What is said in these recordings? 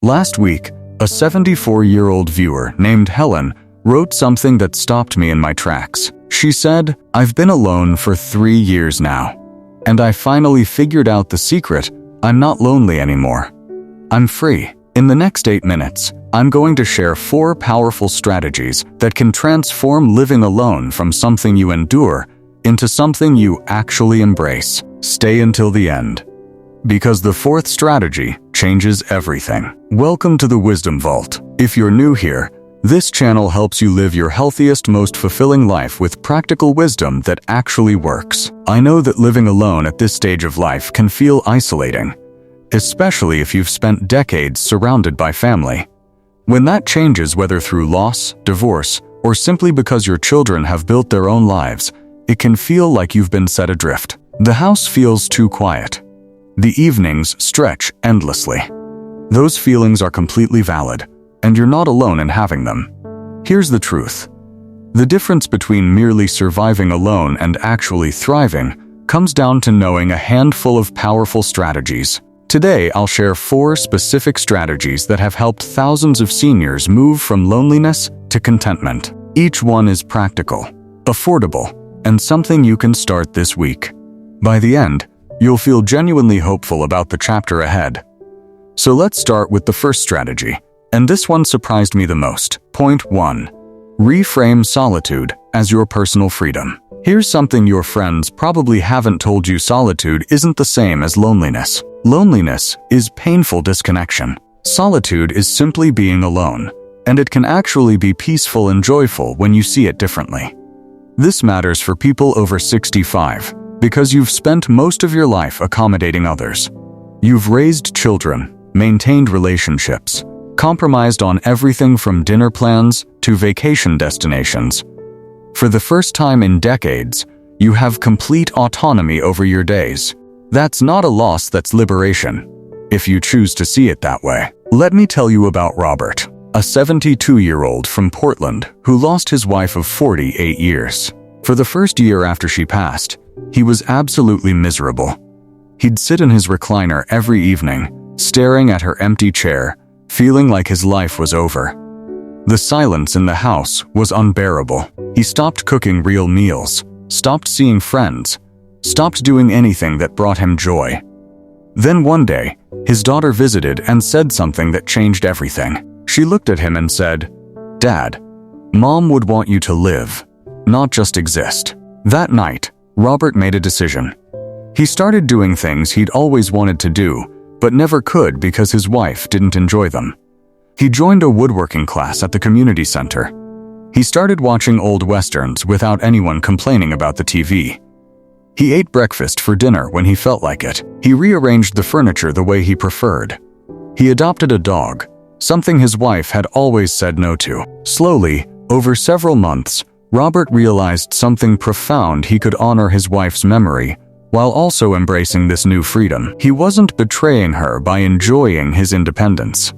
Last week, a 74-year-old viewer named Helen wrote something that stopped me in my tracks. She said, "I've been alone for 3 years now, and I finally figured out the secret. I'm not lonely anymore. I'm free." In the next 8 minutes, I'm going to share 4 powerful strategies that can transform living alone from something you endure into something you actually embrace. Stay until the end, because the 4th strategy changes everything. Welcome to the Wisdom Vault. If you're new here, this channel helps you live your healthiest, most fulfilling life with practical wisdom that actually works. I know that living alone at this stage of life can feel isolating, especially if you've spent decades surrounded by family. When that changes, whether through loss, divorce, or simply because your children have built their own lives, it can feel like you've been set adrift. The house feels too quiet. The evenings stretch endlessly. Those feelings are completely valid, and you're not alone in having them. Here's the truth. The difference between merely surviving alone and actually thriving comes down to knowing a handful of powerful strategies. Today, I'll share 4 specific strategies that have helped thousands of seniors move from loneliness to contentment. Each one is practical, affordable, and something you can start this week. By the end, you'll feel genuinely hopeful about the chapter ahead. So let's start with the first strategy, and this one surprised me the most. Point 1. Reframe solitude as your personal freedom. Here's something your friends probably haven't told you: solitude isn't the same as loneliness. Loneliness is painful disconnection. Solitude is simply being alone, and it can actually be peaceful and joyful when you see it differently. This matters for people over 65, because you've spent most of your life accommodating others. You've raised children, maintained relationships, compromised on everything from dinner plans to vacation destinations. For the first time in decades, you have complete autonomy over your days. That's not a loss, that's liberation, if you choose to see it that way. Let me tell you about Robert, a 72-year-old from Portland who lost his wife of 48 years. For the first year after she passed, he was absolutely miserable. He'd sit in his recliner every evening, staring at her empty chair, feeling like his life was over. The silence in the house was unbearable. He stopped cooking real meals, stopped seeing friends, stopped doing anything that brought him joy. Then one day, his daughter visited and said something that changed everything. She looked at him and said, "Dad, Mom would want you to live, not just exist." That night, Robert made a decision. He started doing things he'd always wanted to do, but never could because his wife didn't enjoy them. He joined a woodworking class at the community center. He started watching old westerns without anyone complaining about the TV. He ate breakfast for dinner when he felt like it. He rearranged the furniture the way he preferred. He adopted a dog, something his wife had always said no to. Slowly, over several months, Robert realized something profound: he could honor his wife's memory while also embracing this new freedom. He wasn't betraying her by enjoying his independence.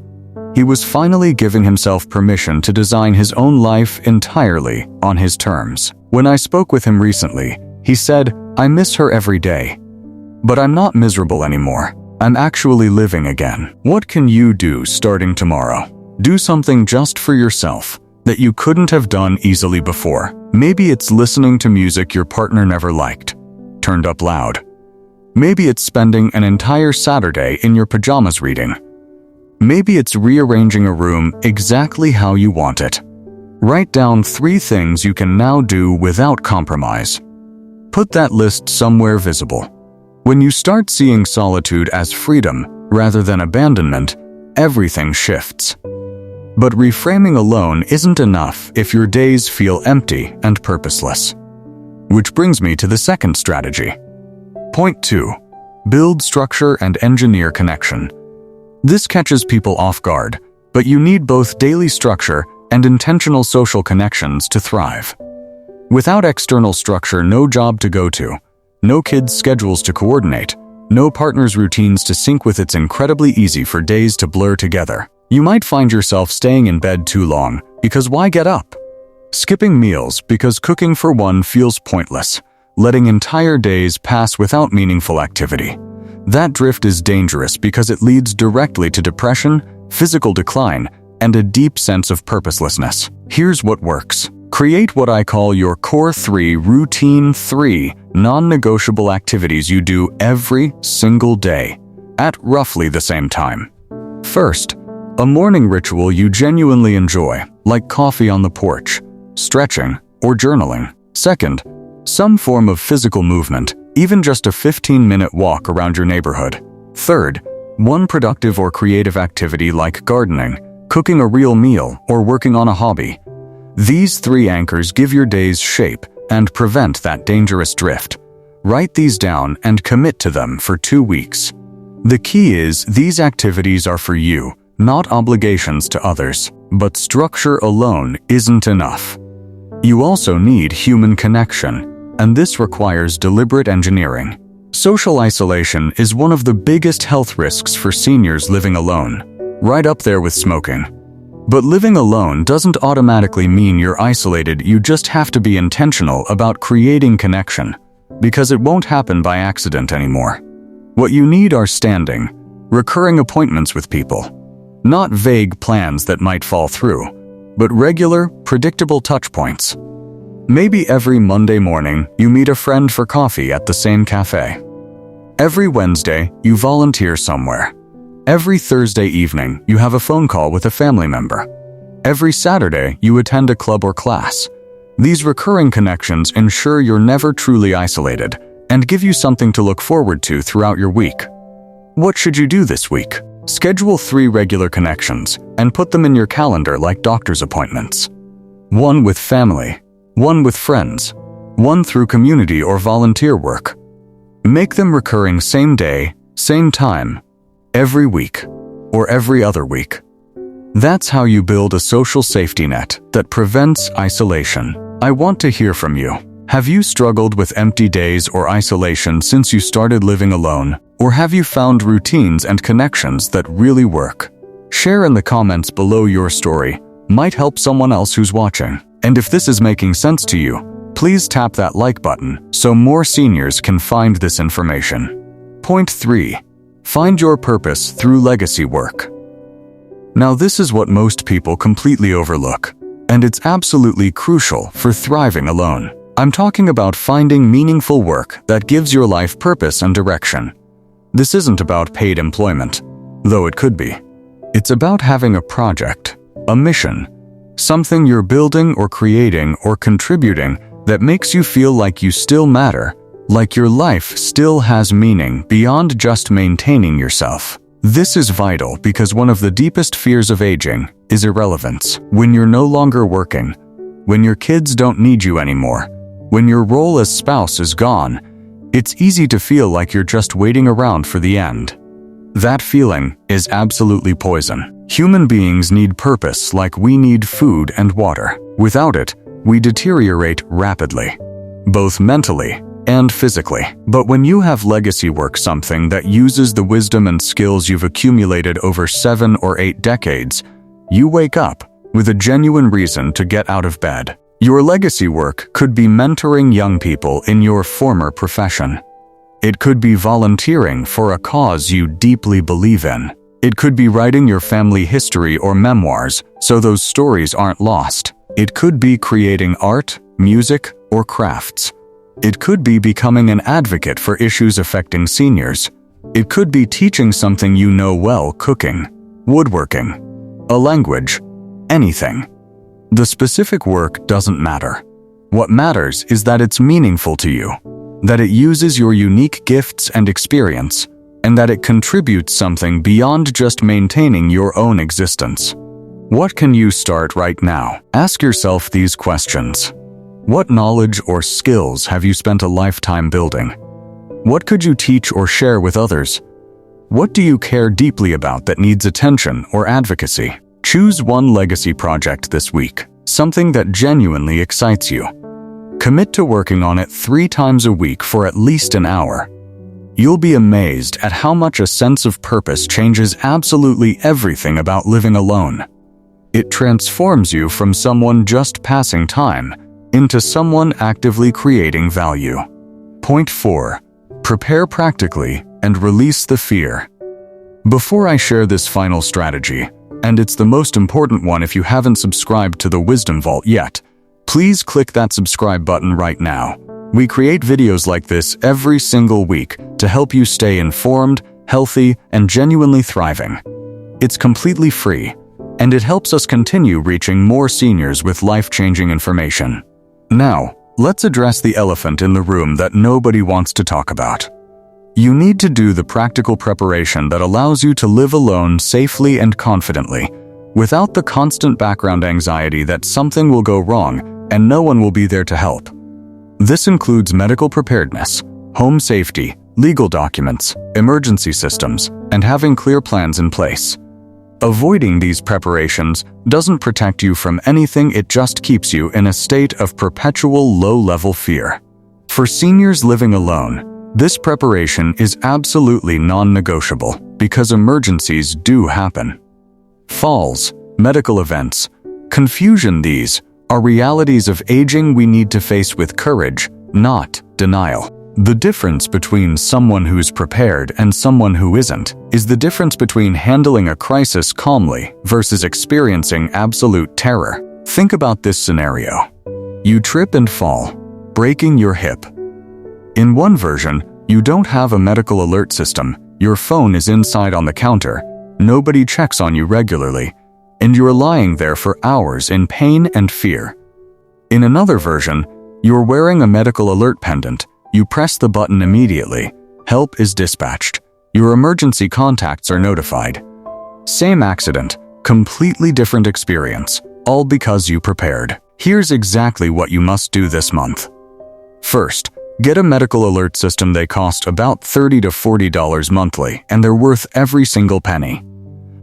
He was finally giving himself permission to design his own life entirely on his terms. When I spoke with him recently, he said, "I miss her every day, but I'm not miserable anymore. I'm actually living again." What can you do starting tomorrow? Do something just for yourself that you couldn't have done easily before. Maybe it's listening to music your partner never liked, turned up loud. Maybe it's spending an entire Saturday in your pajamas reading. Maybe it's rearranging a room exactly how you want it. Write down 3 things you can now do without compromise. Put that list somewhere visible. When you start seeing solitude as freedom rather than abandonment, everything shifts. But reframing alone isn't enough if your days feel empty and purposeless. Which brings me to the second strategy. Point 2. Build structure and engineer connection. This catches people off guard, but you need both daily structure and intentional social connections to thrive. Without external structure, no job to go to, no kids' schedules to coordinate, no partner's routines to sync with, it's incredibly easy for days to blur together. You might find yourself staying in bed too long, because why get up? Skipping meals because cooking for one feels pointless, letting entire days pass without meaningful activity. That drift is dangerous because it leads directly to depression, physical decline, and a deep sense of purposelessness. Here's what works. Create what I call your core 3 routine 3 non-negotiable activities you do every single day at roughly the same time. First, a morning ritual you genuinely enjoy, like coffee on the porch, stretching, or journaling. Second, some form of physical movement, even just a 15-minute walk around your neighborhood. Third, one productive or creative activity like gardening, cooking a real meal, or working on a hobby. These 3 anchors give your days shape and prevent that dangerous drift. Write these down and commit to them for 2 weeks. The key is these activities are for you, not obligations to others. But structure alone isn't enough. You also need human connection, and this requires deliberate engineering. Social isolation is one of the biggest health risks for seniors living alone, right up there with smoking. But living alone doesn't automatically mean you're isolated. You just have to be intentional about creating connection, because it won't happen by accident anymore. What you need are standing, recurring appointments with people. Not vague plans that might fall through, but regular, predictable touchpoints. Maybe every Monday morning, you meet a friend for coffee at the same cafe. Every Wednesday, you volunteer somewhere. Every Thursday evening, you have a phone call with a family member. Every Saturday, you attend a club or class. These recurring connections ensure you're never truly isolated and give you something to look forward to throughout your week. What should you do this week? Schedule 3 regular connections and put them in your calendar like doctor's appointments. 1 with family, 1 with friends, 1 through community or volunteer work. Make them recurring same day, same time, every week, or every other week. That's how you build a social safety net that prevents isolation. I want to hear from you. Have you struggled with empty days or isolation since you started living alone? Or have you found routines and connections that really work? Share in the comments below. Your story might help someone else who's watching. And if this is making sense to you, please tap that like button so more seniors can find this information. Point 3. Find your purpose through legacy work. Now, this is what most people completely overlook, and it's absolutely crucial for thriving alone. I'm talking about finding meaningful work that gives your life purpose and direction. This isn't about paid employment, though it could be. It's about having a project, a mission, something you're building or creating or contributing that makes you feel like you still matter, like your life still has meaning beyond just maintaining yourself. This is vital because one of the deepest fears of aging is irrelevance. When you're no longer working, when your kids don't need you anymore, when your role as spouse is gone, it's easy to feel like you're just waiting around for the end. That feeling is absolutely poison. Human beings need purpose like we need food and water. Without it, we deteriorate rapidly, both mentally and physically. But when you have legacy work, something that uses the wisdom and skills you've accumulated over 7 or 8 decades, you wake up with a genuine reason to get out of bed. Your legacy work could be mentoring young people in your former profession. It could be volunteering for a cause you deeply believe in. It could be writing your family history or memoirs so those stories aren't lost. It could be creating art, music, or crafts. It could be becoming an advocate for issues affecting seniors. It could be teaching something you know well, cooking, woodworking, a language, anything. The specific work doesn't matter. What matters is that it's meaningful to you, that it uses your unique gifts and experience, and that it contributes something beyond just maintaining your own existence. What can you start right now? Ask yourself these questions. What knowledge or skills have you spent a lifetime building? What could you teach or share with others? What do you care deeply about that needs attention or advocacy? Choose one legacy project this week, something that genuinely excites you. Commit to working on it 3 times a week for at least an hour. You'll be amazed at how much a sense of purpose changes absolutely everything about living alone. It transforms you from someone just passing time into someone actively creating value. Point 4. Prepare practically and release the fear. Before I share this final strategy, And it's the most important one if you haven't subscribed to the Wisdom Vault yet. Please click that subscribe button right now. We create videos like this every single week to help you stay informed, healthy, and genuinely thriving. It's completely free, and it helps us continue reaching more seniors with life-changing information. Now, let's address the elephant in the room that nobody wants to talk about. You need to do the practical preparation that allows you to live alone safely and confidently, without the constant background anxiety that something will go wrong and no one will be there to help. This includes medical preparedness, home safety, legal documents, emergency systems, and having clear plans in place. Avoiding these preparations doesn't protect you from anything, it just keeps you in a state of perpetual low-level fear. For seniors living alone, this preparation is absolutely non-negotiable because emergencies do happen. Falls, medical events, confusion, these are realities of aging we need to face with courage, not denial. The difference between someone who's prepared and someone who isn't is the difference between handling a crisis calmly versus experiencing absolute terror. Think about this scenario. You trip and fall, breaking your hip. In one version, you don't have a medical alert system, your phone is inside on the counter, nobody checks on you regularly, and you're lying there for hours in pain and fear. In another version, you're wearing a medical alert pendant, you press the button immediately, help is dispatched, your emergency contacts are notified. Same accident, completely different experience, all because you prepared. Here's exactly what you must do this month. First, get a medical alert system. They cost about $30 to $40 monthly, and they're worth every single penny.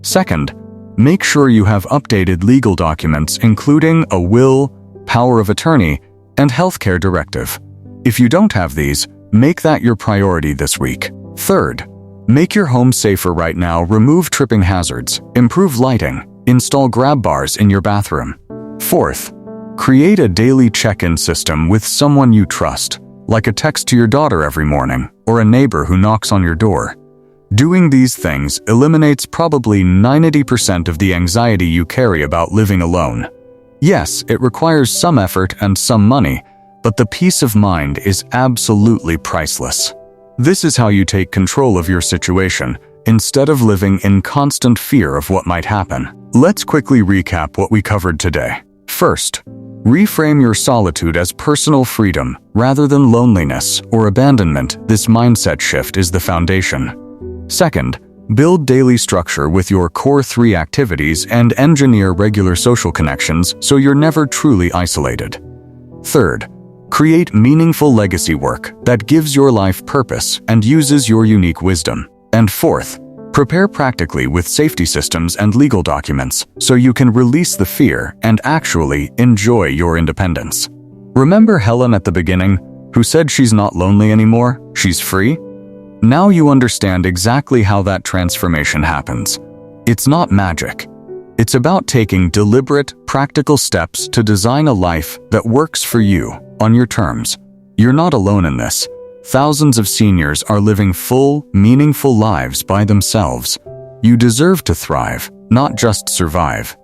Second, make sure you have updated legal documents including a will, power of attorney, and healthcare directive. If you don't have these, make that your priority this week. Third, make your home safer right now. Remove tripping hazards, improve lighting, install grab bars in your bathroom. Fourth, create a daily check-in system with someone you trust, like a text to your daughter every morning or a neighbor who knocks on your door. Doing these things eliminates probably 90% of the anxiety you carry about living alone. Yes, it requires some effort and some money, but the peace of mind is absolutely priceless. This is how you take control of your situation, instead of living in constant fear of what might happen. Let's quickly recap what we covered today. First, reframe your solitude as personal freedom rather than loneliness or abandonment. This mindset shift is the foundation. Second, build daily structure with your core 3 activities and engineer regular social connections so you're never truly isolated. Third, create meaningful legacy work that gives your life purpose and uses your unique wisdom. And fourth, prepare practically with safety systems and legal documents so you can release the fear and actually enjoy your independence. Remember Helen at the beginning, who said she's not lonely anymore, she's free? Now you understand exactly how that transformation happens. It's not magic. It's about taking deliberate, practical steps to design a life that works for you, on your terms. You're not alone in this. Thousands of seniors are living full, meaningful lives by themselves. You deserve to thrive, not just survive.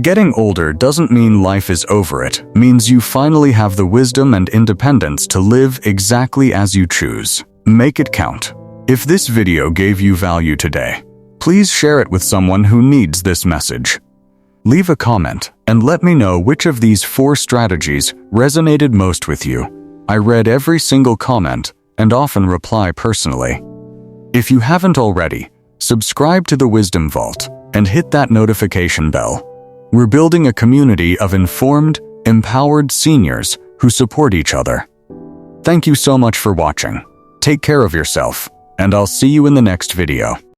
Getting older doesn't mean life is over. It means you finally have the wisdom and independence to live exactly as you choose. Make it count. If this video gave you value today, please share it with someone who needs this message. Leave a comment and let me know which of these 4 strategies resonated most with you. I read every single comment and often reply personally. If you haven't already, subscribe to the Wisdom Vault and hit that notification bell. We're building a community of informed, empowered seniors who support each other. Thank you so much for watching. Take care of yourself, and I'll see you in the next video.